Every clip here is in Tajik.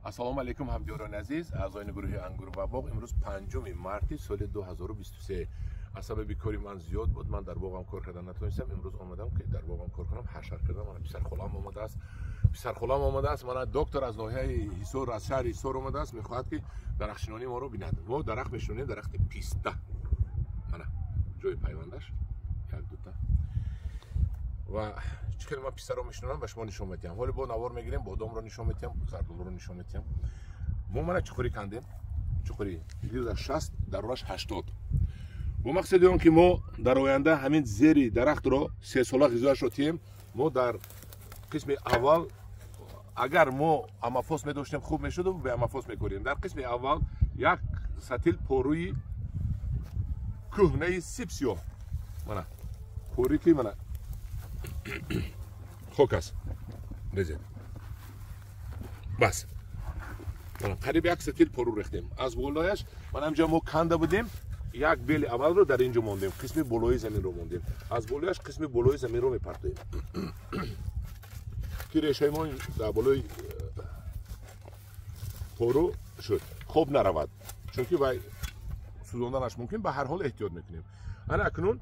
Assalomu alaykum hamkoroon aziz, a'zoyini guruhi Angur va bog'. Imroz 5 marti soli 2023. Sababi kori man ziyod bud, man dar bog'am kor kardan natonstam. Imroz omadam ke dar bog'am kor kunam, hashar kardam. Mana pisar xolam omade ast. Pisar xolam omade ast. Mana doktor az nohiyai Hisor az shahri Hisor omade ast. Mikhoad ki darахшинонӣ моро бинад. Мо дарахт мешунем, дарахти писта. Mana joy payvandash. Yak duta. Va чикер ма писаро мешунам ва шумо нишон медиҳам. Ҳоли бо навор мегирем, бодомро нишон медиҳам, зардолро нишон медиҳам. Мо мана чуқури кандем. Чуқури 60 дарораш 80. Бо мақсади он ки мо дар оянда ҳамин зери дарахтро 3 сола ғизояшро тием, мо дар қисми аввал агар мо амафос медоштем хуб мешуд, бе амафос мекорем. Дар қисми аввал як сатил поруи кӯҳнаи сипсиё. Мана пори ки мана خاک است بزن بس قریب یک ستیل پرو ریختیم از بالایش من همجا ما کنده بودیم یک بیل اول رو در اینجا موندیم قسم بالای زمین رو موندیم از بالایش قسم بالای زمین رو میپرتیم که ریشه ما در بالای پرو شد خوب نرود چون که باید سوزاندنش ممکن به هر حال احتیاط میکنیم انا اکنون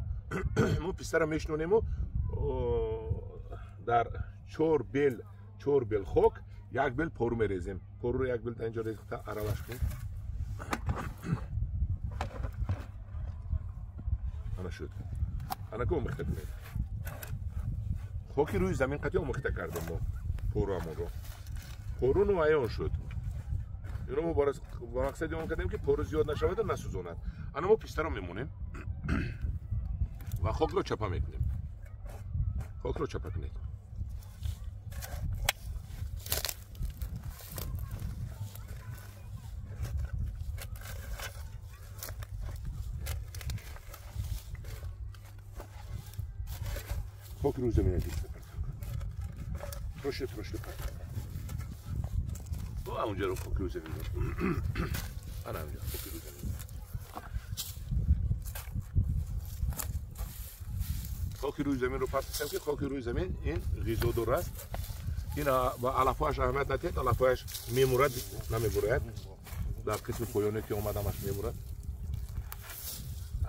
ما پیسته رو میشنونیم و در 4 بیل خاک یک بیل پرو میریزیم پرو رو یک بیل تا اینجا ریخته عرالش کن انا شد انا که امخته کنید خاکی روی زمین قطعی امخته کردیم ما پرو همون رو پرو نمایان شد این رو ما با مقصدی اون کردیم که پرو زیاد نشود و نسوزاند انا ما پیسته رو میمونیم و خاک رو چپا میکنیم خاک رو چپا کنید خاک رو زمین دیگه ترشته تو اونجا رو خاک رو زمین انا اونجا خاک رو زمین خاک روی زمین رو پس کنم که خاک روی زمین این غذادار است این با علفهاش اهمیت ندید علفهاش میمورد نمیبرد در قسم پایانی که اومدمش میمورد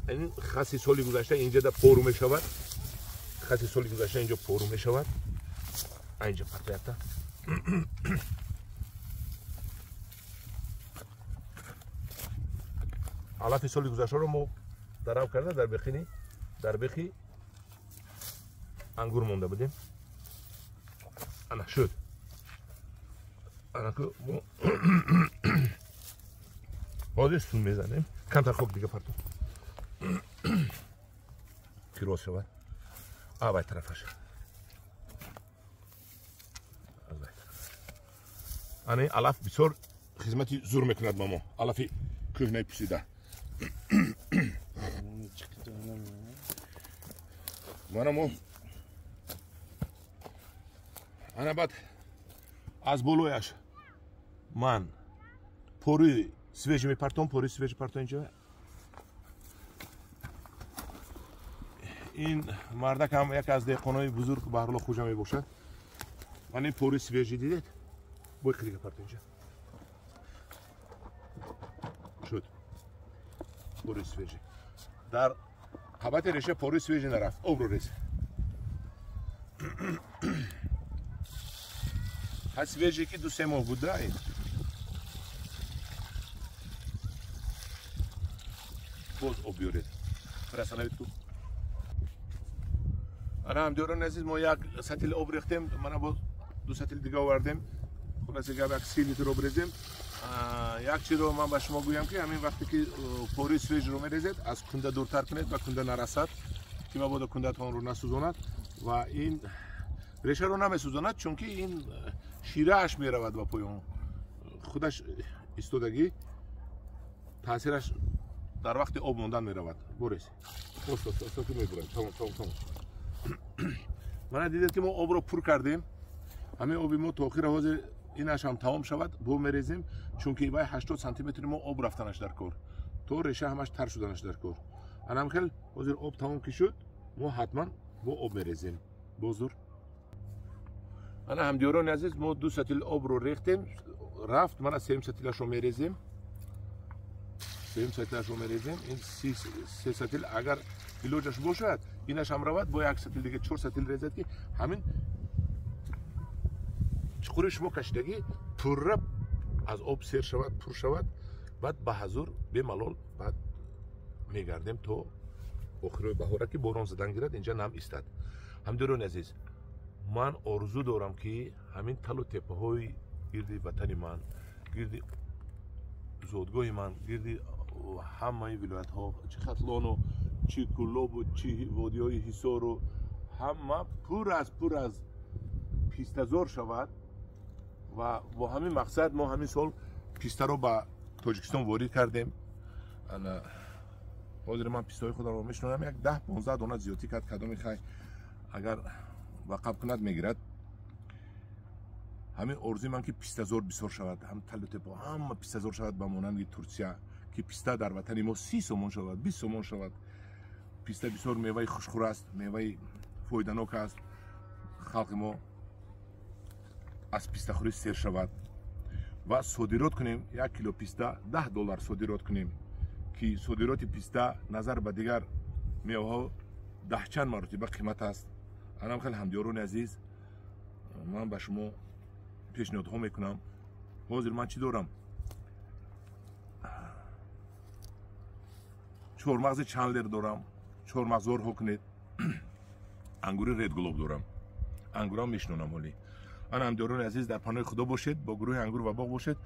این خاصی سالی گذشته اینجا در پرو میشود خاصی سالی گذشته اینجا پرو میشود اینجا پرتیاتا علف سالی گذشته رو ما درام کرده در بخی انگور مونده بودیم انا شد انا که بازی سون میزنیم کمتر خوب دیگه پرتو که راست شود آبای طرفش انا این علف بسیار خدمتی زور میکند ماما علفی کهنه پوسیده مانا انا بعد از بالایش من پوری سویج میپرتم پوری سویج پرتم اینجا این مردک هم یک از دهقانای بزرگ به هر حال خوشم میباشد من این پوری سویجی دیدید باید دیگه پرتم اینجا شد پوری سویجی در قبط ریشه پوری سویجی نرفت آب رو ریز سویجی که 2-3 ماه بوده این باز آب بیارید فرستانه تو انا هم دیاران عزیز ما یک سطل آب ریختیم من باز 2 سطل دیگه آوردیم خلاصه که یک 30 لیتر آب ریزیم یک چیز رو من به شما گویم که همین وقتی که پوری سویج رو میریزید از کنده دورتر کنید و کنده نرسد که مبادا کنده تان رو نسوزاند و این ریشه رو نمیسوزاند چون که این شیره اش میرود با پایان خودش ایستادگی تاثیرش در وقت آب موندن میرود بریز استاد میبرد تمام من دیدید که ما آب رو پر کردیم همین آبی ما تا آخر حاضر اینش هم تمام شود بو میریزیم چون که ایوای 80 سانتی متر ما آب رفتنش در کار تو ریشه همش تر شدنش در کار انم خیلی حاضر آب تمام که شد ما حتما با آب میریزیم بزرگ انا همدیاران عزیز ما 2 سطل آب رو ریختیم رفت من از سیم ستیلش رو میریزیم. سیم ستیلش رو میریزیم. این سه ستیل اگر کیلوجش باشد اینش هم رود با یک ستیل دیگه 4 ستیل ریزد که همین چخور شما کشیدگی پر از آب سیر شود، پر شود. بعد به حضور به ملال بعد میگردیم تا آخر بهار که باران زدن گیرد اینجا نم ایستد. همدارون عزیز من آرزو دارم که همین تل و تپه های گردی وطن من، گردی زادگاه من، گردی همه ولایت ها، چه خطلان و چه کلاب و چه وادی های حصار و همه پر از پیسته‌زار شود و با همین مقصد ما همین سال پیسته رو به تاجیکستان وارد کردیم. حاضر من پیسته های خودم رو میشنونم یک 10-15 دانه زیادی کرد کدام میخوای اگر وقف کند میگیرد. همین ارزوی من که پیسته‌زار بسیار شود، هم تل و تپه هم پیسته‌زار شود به مانند ترکیه که پیسته در وطن ما 30 سومون شود، 20 سومون شود. پیسته بسیار میوه خوشخور است، میوه فایده‌ناک است. خلق ما از پیسته خوری سیر شود و صادرات کنیم. 1 کیلو پیسته $10 صادرات کنیم که صادرات پیسته نظر به دیگر میوه ها 10 چند مرتبه قیمت است. الان خیلی همدیاران عزیز من به شما پیشنهاد ها میکنم. حاضر من چی دارم؟ چهارمغز چند لیر دارم، چهارمغز ها کنید. انگور رید گلوب دارم، انگورام میشنونم. حالی انا همدیاران عزیز در پناه خدا باشید، با گروه انگور و باغ باشید.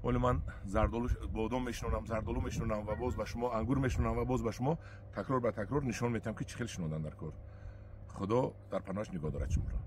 ولی من زردالو بادام میشنونم، زردالو میشنونم و باز به شما انگور میشنونم و باز به شما تکرار به تکرار نشان میدم که چه خیلی شنودن در کار. خدا در پناهش نگاه دارد شما را.